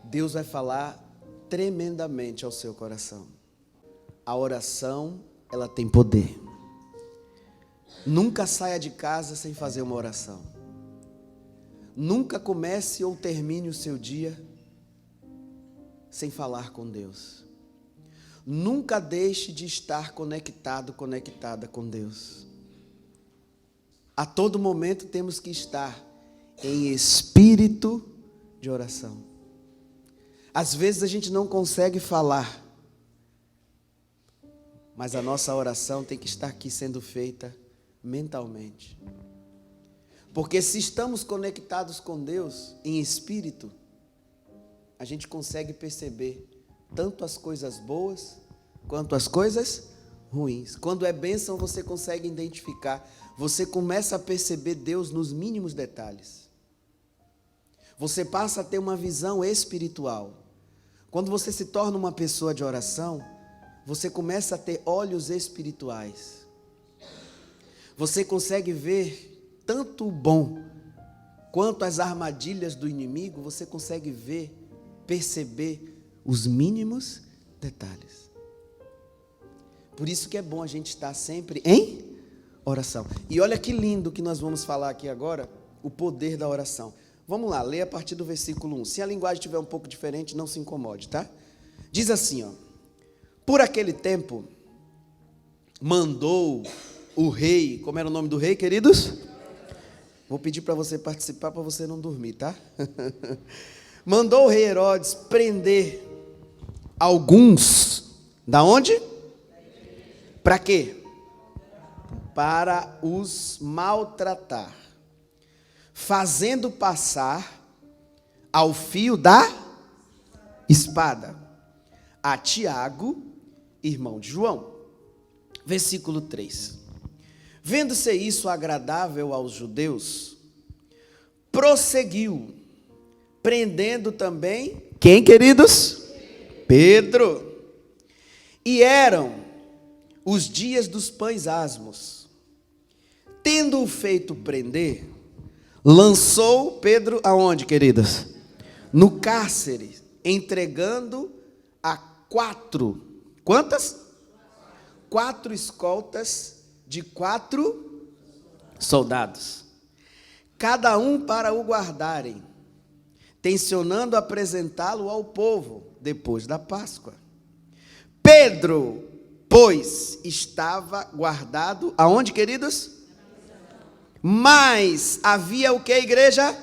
Deus vai falar tremendamente ao seu coração. A oração, ela tem poder. Nunca saia de casa sem fazer uma oração. Nunca comece ou termine o seu dia sem falar com Deus. Nunca deixe de estar conectado, conectada com Deus. A todo momento temos que estar em espírito de oração. Às vezes a gente não consegue falar, mas a nossa oração tem que estar aqui sendo feita mentalmente. Porque se estamos conectados com Deus em espírito, a gente consegue perceber tanto as coisas boas quanto as coisas ruins. Quando é bênção, você consegue identificar. Você começa a perceber Deus nos mínimos detalhes. Você passa a ter uma visão espiritual. Quando você se torna uma pessoa de oração, você começa a ter olhos espirituais. Você consegue ver tanto o bom quanto as armadilhas do inimigo, você consegue ver, perceber os mínimos detalhes. Por isso que é bom a gente estar sempre em oração. E olha que lindo que nós vamos falar aqui agora, o poder da oração. Vamos lá, lê a partir do versículo 1. Se a linguagem estiver um pouco diferente, não se incomode, tá? Diz assim, ó. Por aquele tempo, mandou o rei, como era o nome do rei, queridos? Vou pedir para você participar, para você não dormir, tá? Mandou o rei Herodes prender alguns, da onde? Para quê? Para os maltratar, fazendo passar ao fio da espada a Tiago, irmão de João. Versículo 3. Vendo-se isso agradável aos judeus, prosseguiu, prendendo também, quem, queridos? Pedro. E eram os dias dos pães asmos. Tendo-o feito prender, lançou Pedro aonde, queridos? No cárcere, entregando a 4, quantas? 4 escoltas de 4 soldados, cada um para o guardarem, tencionando apresentá-lo ao povo depois da Páscoa. Pedro, pois, estava guardado aonde, queridos? Mas havia o que, igreja?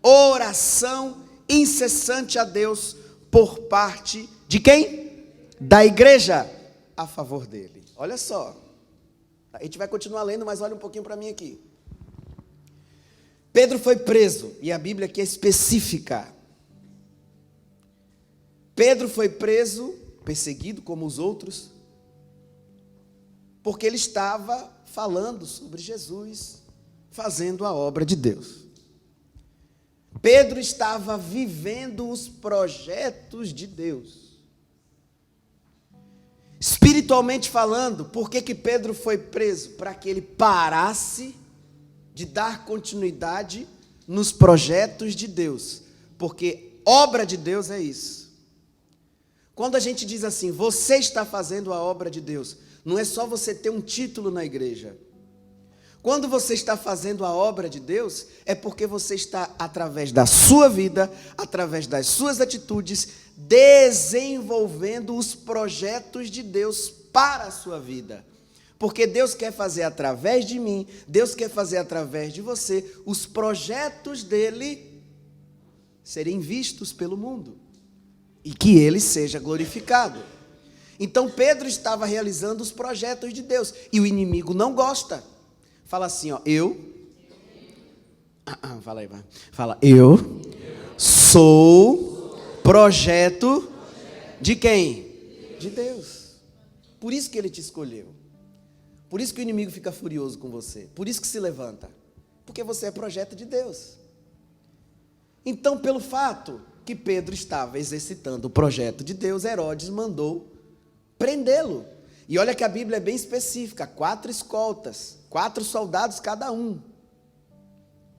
Oração incessante a Deus por parte de quem? Da igreja a favor dele. Olha só. A gente vai continuar lendo, mas olha um pouquinho para mim aqui. Pedro foi preso, e a Bíblia aqui é específica. Pedro foi preso, perseguido como os outros, porque ele estava falando sobre Jesus, fazendo a obra de Deus. Pedro estava vivendo os projetos de Deus. Espiritualmente falando, por que Pedro foi preso? Para que ele parasse de dar continuidade nos projetos de Deus. Porque obra de Deus é isso. Quando a gente diz assim, você está fazendo a obra de Deus, não é só você ter um título na igreja. Quando você está fazendo a obra de Deus, é porque você está, através da sua vida, através das suas atitudes, desenvolvendo os projetos de Deus para a sua vida. Porque Deus quer fazer através de mim, Deus quer fazer através de você, os projetos dele serem vistos pelo mundo. E que ele seja glorificado. Então Pedro estava realizando os projetos de Deus. E o inimigo não gosta. Fala assim, ó, fala aí, vai. Fala, eu sou projeto de quem? De Deus. Por isso que ele te escolheu. Por isso que o inimigo fica furioso com você. Por isso que se levanta. Porque você é projeto de Deus. Então, pelo fato que Pedro estava exercitando o projeto de Deus, Herodes mandou prendê-lo. E olha que a Bíblia é bem específica, 4 escoltas, 4 soldados cada um.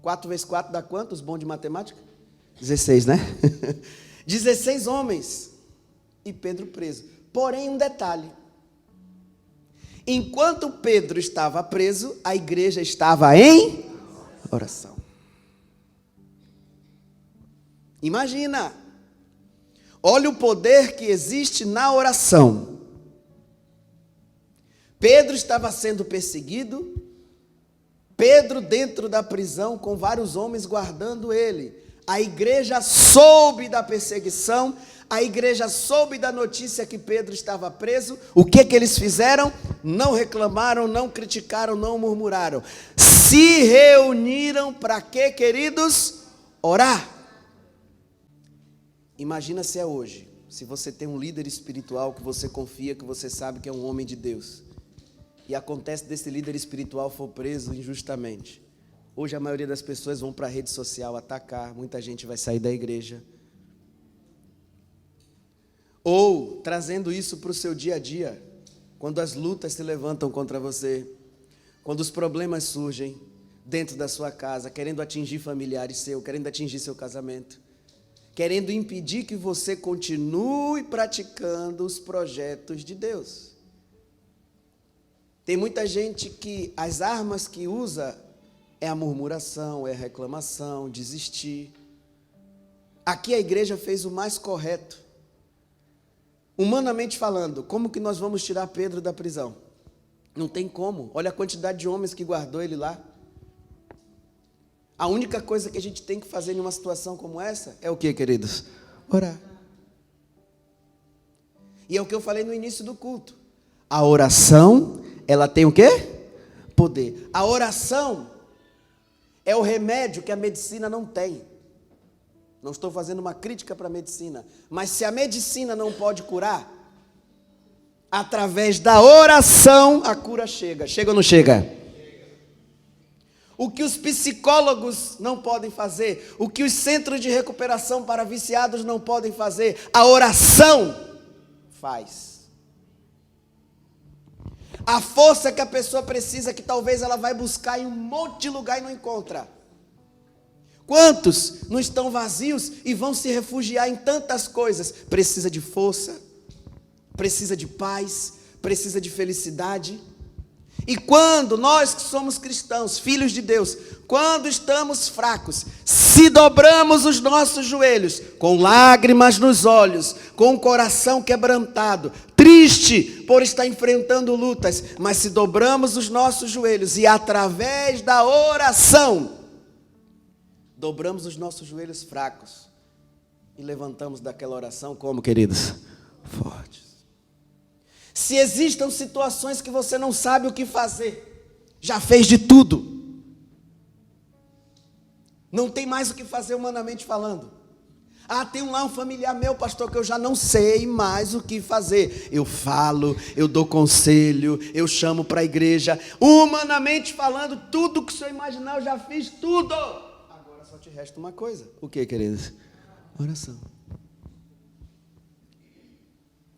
4 vezes 4 dá quantos? Bom de matemática? 16, né? 16 homens e Pedro preso. Porém, um detalhe. Enquanto Pedro estava preso, a igreja estava em oração. Imagina. Olha o poder que existe na oração. Pedro estava sendo perseguido. Pedro dentro da prisão com vários homens guardando ele. A igreja soube da perseguição. A igreja soube da notícia que Pedro estava preso. O que eles fizeram? Não reclamaram, não criticaram, não murmuraram. Se reuniram para quê, queridos? Orar. Imagina se é hoje. Se você tem um líder espiritual que você confia, que você sabe que é um homem de Deus. E acontece desse líder espiritual for preso injustamente. Hoje a maioria das pessoas vão para a rede social atacar. Muita gente vai sair da igreja. Ou, trazendo isso para o seu dia a dia, quando as lutas se levantam contra você, quando os problemas surgem dentro da sua casa, querendo atingir familiares seus, querendo atingir seu casamento, querendo impedir que você continue praticando os projetos de Deus. Tem muita gente que as armas que usa é a murmuração, é a reclamação, desistir. Aqui a igreja fez o mais correto. Humanamente falando, como que nós vamos tirar Pedro da prisão? Não tem como. Olha a quantidade de homens que guardou ele lá. A única coisa que a gente tem que fazer em uma situação como essa é o que, queridos? Orar. E é o que eu falei no início do culto. A oração, ela tem o quê? Poder. A oração é o remédio que a medicina não tem. Não estou fazendo uma crítica para a medicina, mas se a medicina não pode curar, através da oração a cura chega. Chega ou não chega? O que os psicólogos não podem fazer, o que os centros de recuperação para viciados não podem fazer, a oração faz. A força que a pessoa precisa, que talvez ela vai buscar em um monte de lugar e não encontra. Quantos não estão vazios e vão se refugiar em tantas coisas? Precisa de força, precisa de paz, precisa de felicidade. E quando nós que somos cristãos, filhos de Deus, quando estamos fracos, se dobramos os nossos joelhos, com lágrimas nos olhos, com o coração quebrantado, triste por estar enfrentando lutas, mas se dobramos os nossos joelhos e através da oração, dobramos os nossos joelhos fracos e levantamos daquela oração como, queridos? Fortes. Se existam situações que você não sabe o que fazer, já fez de tudo, não tem mais o que fazer humanamente falando. Tem lá um familiar meu, pastor, que eu já não sei mais o que fazer. Eu falo, eu dou conselho, eu chamo para a igreja. Humanamente falando, tudo que o senhor imaginar, eu já fiz tudo. Agora só te resta uma coisa. O que, queridos? Oração.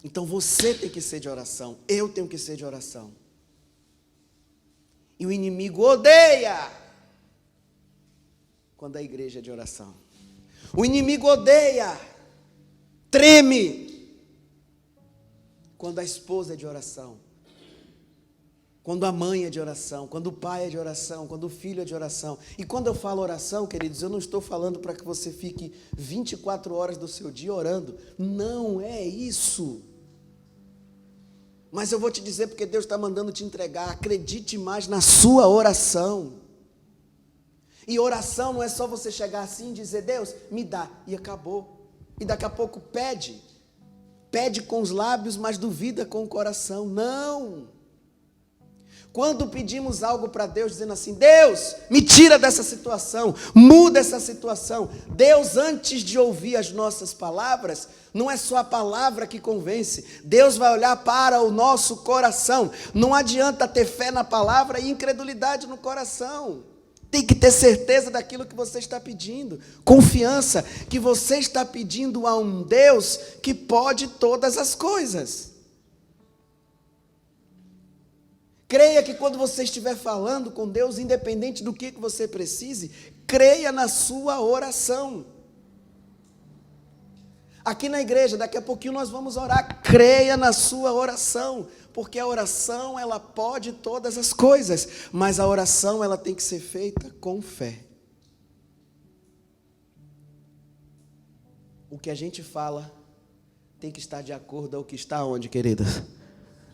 Então você tem que ser de oração, eu tenho que ser de oração. E o inimigo odeia quando a igreja é de oração. O inimigo odeia, treme quando a esposa é de oração, quando a mãe é de oração, quando o pai é de oração, quando o filho é de oração. E quando eu falo oração, queridos, eu não estou falando para que você fique 24 horas do seu dia orando. Não é isso. Mas eu vou te dizer porque Deus está mandando te entregar. Acredite mais na sua oração. E oração não é só você chegar assim e dizer, Deus, me dá, e acabou. E daqui a pouco pede. Pede com os lábios, mas duvida com o coração. Não. Quando pedimos algo para Deus, dizendo assim, Deus, me tira dessa situação, muda essa situação. Deus, antes de ouvir as nossas palavras, não é só a palavra que convence. Deus vai olhar para o nosso coração. Não adianta ter fé na palavra e incredulidade no coração. Tem que ter certeza daquilo que você está pedindo. Confiança que você está pedindo a um Deus que pode todas as coisas. Creia que quando você estiver falando com Deus, independente do que você precise, creia na sua oração. Aqui na igreja, daqui a pouquinho nós vamos orar. Creia na sua oração, porque a oração, ela pode todas as coisas, mas a oração, ela tem que ser feita com fé. O que a gente fala tem que estar de acordo ao que está onde, queridas?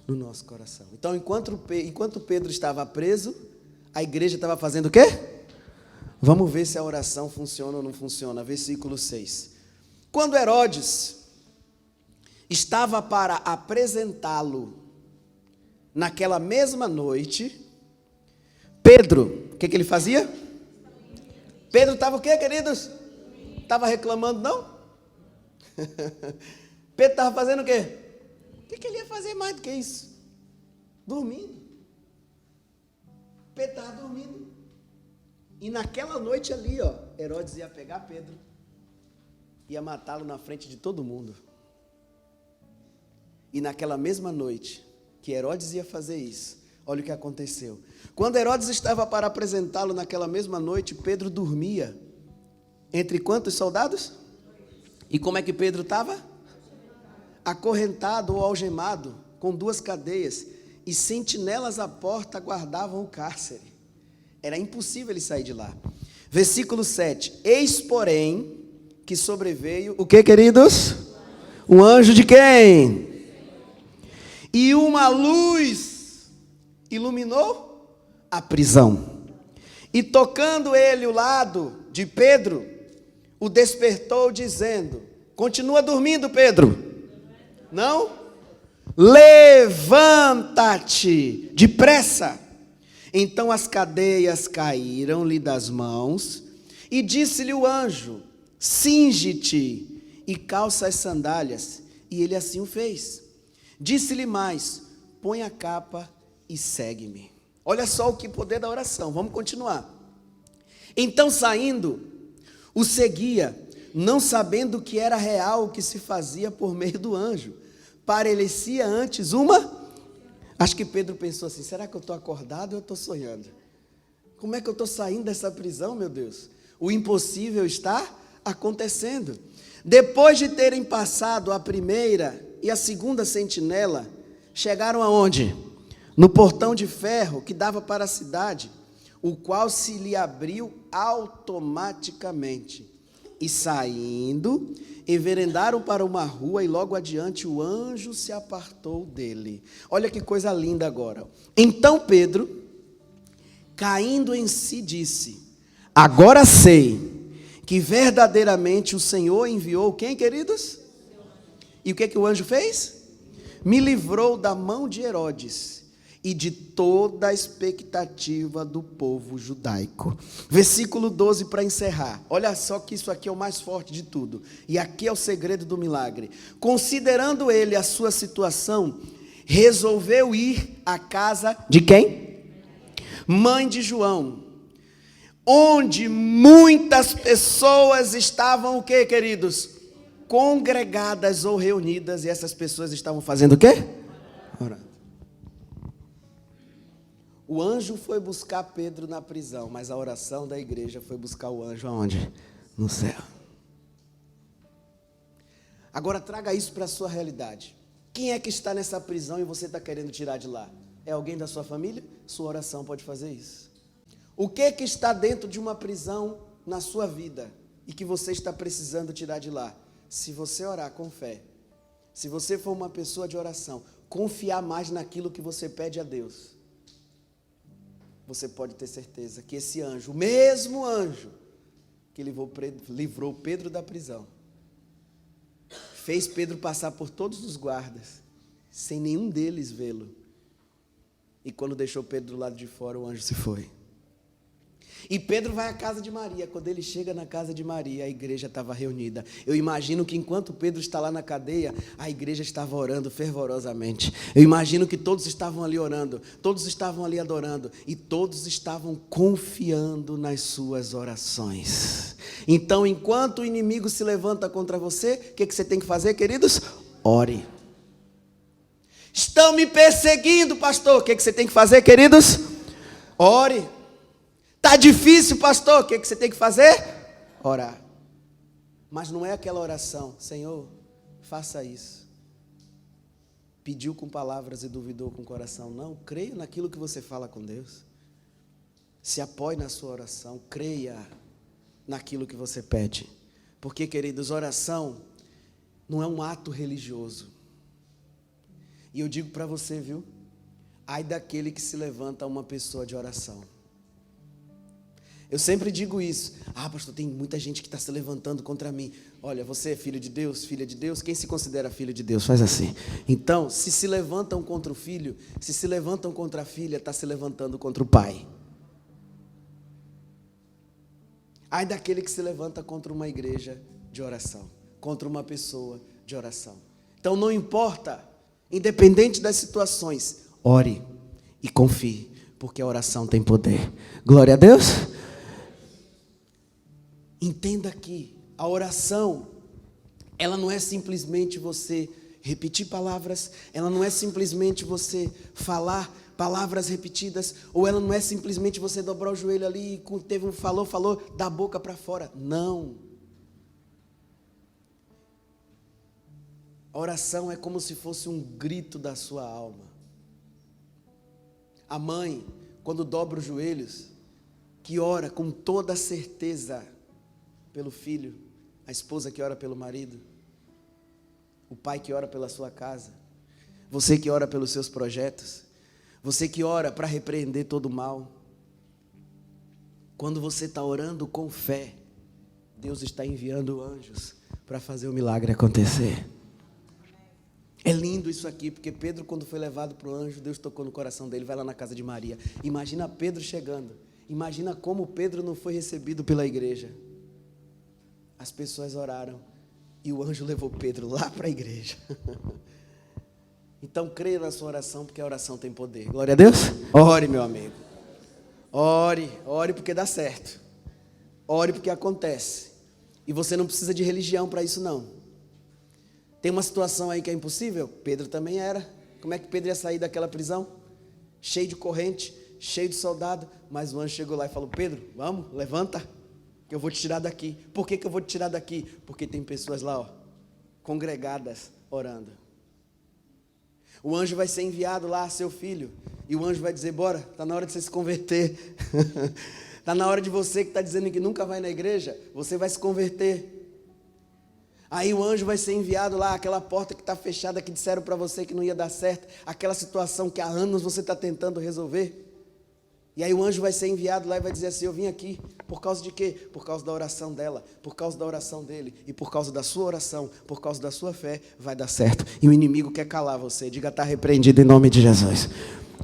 No nosso coração. Então, enquanto Pedro estava preso, a igreja estava fazendo o quê? Vamos ver se a oração funciona ou não funciona. Versículo 6. Quando Herodes estava para apresentá-lo naquela mesma noite, Pedro, o que ele fazia? Pedro estava o quê, queridos? Estava reclamando, não? Pedro estava fazendo o quê? O que ele ia fazer mais do que isso? Dormindo. Pedro estava dormindo. E naquela noite ali, Herodes ia pegar Pedro, ia matá-lo na frente de todo mundo. E naquela mesma noite que Herodes ia fazer isso, olha o que aconteceu. Quando Herodes estava para apresentá-lo naquela mesma noite, Pedro dormia. Entre quantos soldados? E como é que Pedro estava? Acorrentado ou algemado, com 2 cadeias, e sentinelas à porta guardavam o cárcere. Era impossível ele sair de lá. Versículo 7. Eis, porém, que sobreveio, o que, queridos? Um anjo de quem? E uma luz iluminou a prisão. E tocando ele o lado de Pedro, o despertou dizendo, continua dormindo, Pedro? Não? Levanta-te depressa. Então as cadeias caíram-lhe das mãos, e disse-lhe o anjo, cinge-te e calça as sandálias. E ele assim o fez. Disse-lhe mais, põe a capa e segue-me. Olha só o que poder da oração, vamos continuar. Então saindo, o seguia, não sabendo que era real o que se fazia por meio do anjo. Parecia antes uma... Acho que Pedro pensou assim, será que eu estou acordado ou eu estou sonhando? Como é que eu estou saindo dessa prisão, meu Deus? O impossível está acontecendo. Depois de terem passado a primeira e a segunda sentinela, chegaram aonde? No portão de ferro que dava para a cidade, o qual se lhe abriu automaticamente. E saindo, enveredaram para uma rua e logo adiante o anjo se apartou dele. Olha que coisa linda agora. Então Pedro, caindo em si, disse, agora sei que verdadeiramente o Senhor enviou quem, queridos? E o que o anjo fez? Me livrou da mão de Herodes e de toda a expectativa do povo judaico. Versículo 12 para encerrar. Olha só que isso aqui é o mais forte de tudo. E aqui é o segredo do milagre. Considerando ele a sua situação, resolveu ir à casa de quem? Mãe de João. Onde muitas pessoas estavam o quê, queridos? Congregadas ou reunidas. E essas pessoas estavam fazendo o quê? Orando. O anjo foi buscar Pedro na prisão, mas a oração da igreja foi buscar o anjo aonde? No céu. Agora traga isso para a sua realidade. Quem é que está nessa prisão e você está querendo tirar de lá? É alguém da sua família? Sua oração pode fazer isso. O que está dentro de uma prisão na sua vida e que você está precisando tirar de lá? Se você orar com fé, se você for uma pessoa de oração, confiar mais naquilo que você pede a Deus, você pode ter certeza que esse anjo, o mesmo anjo que livrou Pedro da prisão, fez Pedro passar por todos os guardas, sem nenhum deles vê-lo. E quando deixou Pedro do lado de fora, o anjo se foi. E Pedro vai à casa de Maria. Quando ele chega na casa de Maria, a igreja estava reunida. Eu imagino que enquanto Pedro está lá na cadeia, a igreja estava orando fervorosamente. Eu imagino que todos estavam ali orando, todos estavam ali adorando, e todos estavam confiando nas suas orações. Então, enquanto o inimigo se levanta contra você, o que você tem que fazer, queridos? Ore. Estão me perseguindo, pastor. O que você tem que fazer, queridos? Ore. Está difícil, pastor. O que você tem que fazer? Orar. Mas não é aquela oração, Senhor, faça isso. Pediu com palavras e duvidou com o coração. Não, creia naquilo que você fala com Deus. Se apoie na sua oração, creia naquilo que você pede. Porque, queridos, oração não é um ato religioso. E eu digo para você, viu? Ai daquele que se levanta uma pessoa de oração. Eu sempre digo isso. Pastor, tem muita gente que está se levantando contra mim. Olha, você é filho de Deus, filha de Deus? Quem se considera filho de Deus? Faz assim. Então, se levantam contra o filho, se levantam contra a filha, está se levantando contra o pai. Ai daquele que se levanta contra uma igreja de oração, contra uma pessoa de oração. Então não importa, independente das situações, ore e confie, porque a oração tem poder. Glória a Deus. Entenda que a oração, ela não é simplesmente você repetir palavras, ela não é simplesmente você falar palavras repetidas, ou ela não é simplesmente você dobrar o joelho ali e teve um falou, da boca para fora. Não. A oração é como se fosse um grito da sua alma. A mãe, quando dobra os joelhos, que ora com toda a certeza pelo filho, a esposa que ora pelo marido, o pai que ora pela sua casa, você que ora pelos seus projetos, você que ora para repreender todo o mal. Quando você está orando com fé, Deus está enviando anjos para fazer o milagre acontecer. É lindo isso aqui, porque Pedro, quando foi levado para o anjo, Deus tocou no coração dele, vai lá na casa de Maria. Imagina Pedro chegando. Imagina como Pedro não foi recebido pela igreja. As pessoas oraram e o anjo levou Pedro lá para a igreja. Então creia na sua oração, porque a oração tem poder. Glória a Deus. Ore, meu amigo. Ore porque dá certo. Ore porque acontece. E você não precisa de religião para isso não. Tem uma situação aí que é impossível? Pedro também era. Como é que Pedro ia sair daquela prisão? Cheio de corrente, cheio de soldado. Mas o anjo chegou lá e falou: Pedro, vamos, levanta, que eu vou te tirar daqui. Por que eu vou te tirar daqui? Porque tem pessoas lá, congregadas, orando. O anjo vai ser enviado lá, seu filho. E o anjo vai dizer: bora, está na hora de você se converter. Está na hora de você que está dizendo que nunca vai na igreja, você vai se converter. Aí o anjo vai ser enviado lá, aquela porta que está fechada, que disseram para você que não ia dar certo, aquela situação que há anos você está tentando resolver. E aí o anjo vai ser enviado lá e vai dizer assim: eu vim aqui, por causa de quê? Por causa da oração dela, por causa da oração dele, e por causa da sua oração, por causa da sua fé, vai dar certo. E o inimigo quer calar você, diga: está repreendido em nome de Jesus.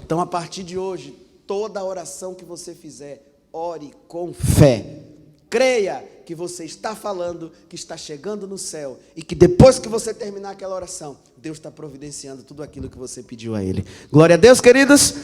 Então a partir de hoje, toda a oração que você fizer, ore com fé. Creia que você está falando, que está chegando no céu, e que depois que você terminar aquela oração, Deus está providenciando tudo aquilo que você pediu a Ele. Glória a Deus, queridos.